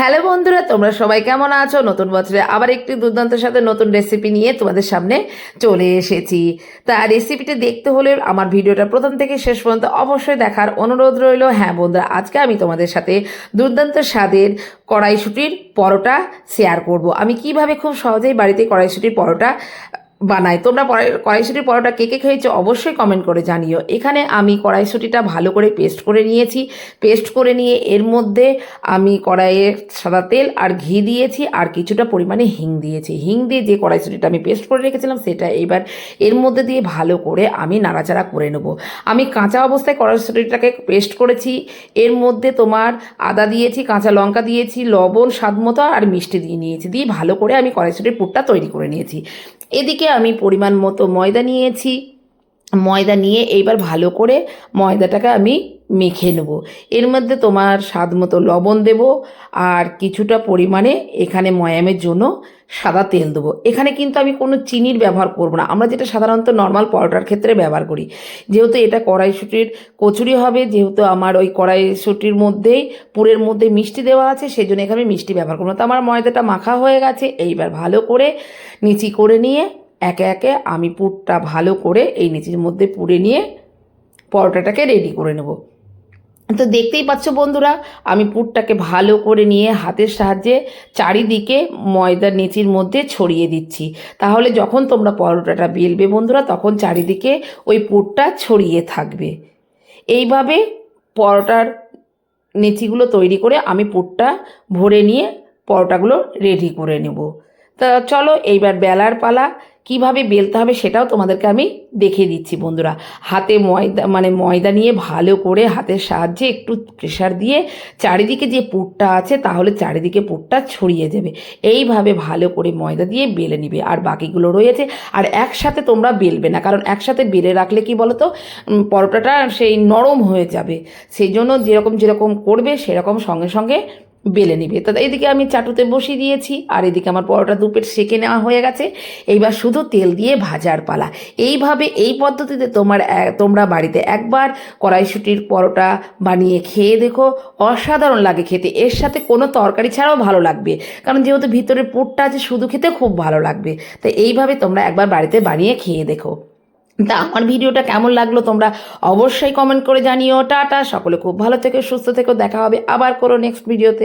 Hello বন্ধুরা, তোমরা সবাই কেমন আছো? নতুন বছরে আবার একটি দুর্দান্তের সাথে নতুন রেসিপি নিয়ে তোমাদের সামনে চলে এসেছি। তা রেসিপিটি দেখতে হলে আমার ভিডিওটা প্রথম থেকে শেষ পর্যন্ত অবশ্যই দেখার অনুরোধ রইল। হ্যাঁ বন্ধুরা, আজকে আমি তোমাদের সাথে দুর্দান্ত স্বাদের কড়াইশুঁটির পরোটা শেয়ার করব। আমি কিভাবে খুব সহজেই বাড়িতে কড়াইশুঁটির পরোটা বানাই। তোমরা কড়াইশুঁটির পরোটা কে কে খেয়েছো অবশ্যই কমেন্ট করে জানিও। এখানে আমি কড়াইশুঁটিটা ভালো করে পেস্ট করে নিয়েছি। পেস্ট করে নিয়ে এর মধ্যে আমি কড়াইয়ে সাদা তেল আর ঘি দিয়েছি, আর কিছুটা পরিমাণে হিং দিয়েছি। হিং দিয়ে যে কড়াইশুঁটিটা আমি পেস্ট করে রেখেছিলাম সেটা এবার এর মধ্যে দিয়ে ভালো করে আমি নাড়াচাড়া করে নেব। আমি কাঁচা অবস্থায় কড়াইশুঁটিটাকে পেস্ট করেছি। এর মধ্যে তোমার আদা দিয়েছি, কাঁচা লঙ্কা দিয়েছি, লবণ স্বাদ মতো আর মিষ্টি দিয়ে নিয়েছি। দিয়ে ভালো করে আমি কড়াইশুঁটির পুরটা তৈরি করে নিয়েছি। এদিকে আমি পরিমাণ মতো ময়দা নিয়েছি। ময়দা নিয়ে এইবার ভালো করে ময়দাটাকে আমি মেখে নেব। এর মধ্যে তোমার স্বাদ মতো লবণ দেব, আর কিছুটা পরিমাণে এখানে ময়ামের জন্য সাদা তেল দেবো। এখানে কিন্তু আমি কোনো চিনির ব্যবহার করব না, আমরা যেটা সাধারণত নর্মাল পরোটার ক্ষেত্রে ব্যবহার করি। যেহেতু এটা কড়াইশুঁটির কচুরি হবে, যেহেতু আমার ওই কড়াইশুঁটির মধ্যেই পুরের মধ্যে মিষ্টি দেওয়া আছে, সেই জন্য এখানে আমি মিষ্টি ব্যবহার করবো না। তো আমার ময়দাটা মাখা হয়ে গেছে। এইবার ভালো করে নিচি করে নিয়ে একে একে আমি পুরটা ভালো করে এই নিচের মধ্যে পুরে নিয়ে পরোটাটাকে রেডি করে নেব। তো দেখতেই পাচ্ছ বন্ধুরা, আমি পুরটাকে ভালো করে নিয়ে হাতের সাহায্যে চারিদিকে ময়দার নিচির মধ্যে ছড়িয়ে দিচ্ছি। তাহলে যখন তোমরা পরোটাটা বেলবে বন্ধুরা, তখন চারিদিকে ওই পুরটা ছড়িয়ে থাকবে। এইভাবে পরোটার নিচিগুলো তৈরি করে আমি পুরটা ভরে নিয়ে পরোটাগুলো রেডি করে নেব। তা চলো এইবার বেলার পালা। কিভাবে বেলতে হবে সেটাও তোমাদেরকে আমি দেখিয়ে দিচ্ছি বন্ধুরা। হাতে ময়দা নিয়ে ভালো করে হাতের সাহায্যে একটু প্রেসার দিয়ে চারিদিকে যে পুরটা আছে, তাহলে চারিদিকে পুরটা ছড়িয়ে যাবে। এইভাবে ভালো করে ময়দা দিয়ে বেলে নিবে। আর বাকিগুলো রয়েছে, আর একসাথে তোমরা বেলবে না, কারণ একসাথে বেলে রাখলে কি বলো তো, পরোটাটা সেই নরম হয়ে যাবে। সেই জন্য যেরকম যেরকম করবে সেরকম সঙ্গে সঙ্গে বেলে নিবে। তো এদিকে আমি চাটুতে বসিয়ে দিয়েছি, আর এদিকে আমার পরোটা দুপেট সেঁকে নেওয়া হয়ে গেছে। এইবার শুধু তেল দিয়ে ভাজার পালা। এইভাবে এই পদ্ধতিতে তোমরা বাড়িতে একবার কড়াইশুঁটির পরোটা বানিয়ে খেয়ে দেখো, অসাধারণ লাগে খেতে। এর সাথে কোনো তরকারি ছাড়াও ভালো লাগবে, কারণ যেহেতু ভিতরে পুরটা আছে, শুধু খেতে খুব ভালো লাগবে। তো এইভাবে তোমরা একবার বাড়িতে বানিয়ে খেয়ে দেখো। তা আমার ভিডিওটা কেমন লাগলো তোমরা অবশ্যই কমেন্ট করে জানিও। টাটা, সকলে খুব ভালো থেকো, সুস্থ থেকো। দেখা হবে আবার কোনো নেক্সট ভিডিওতে।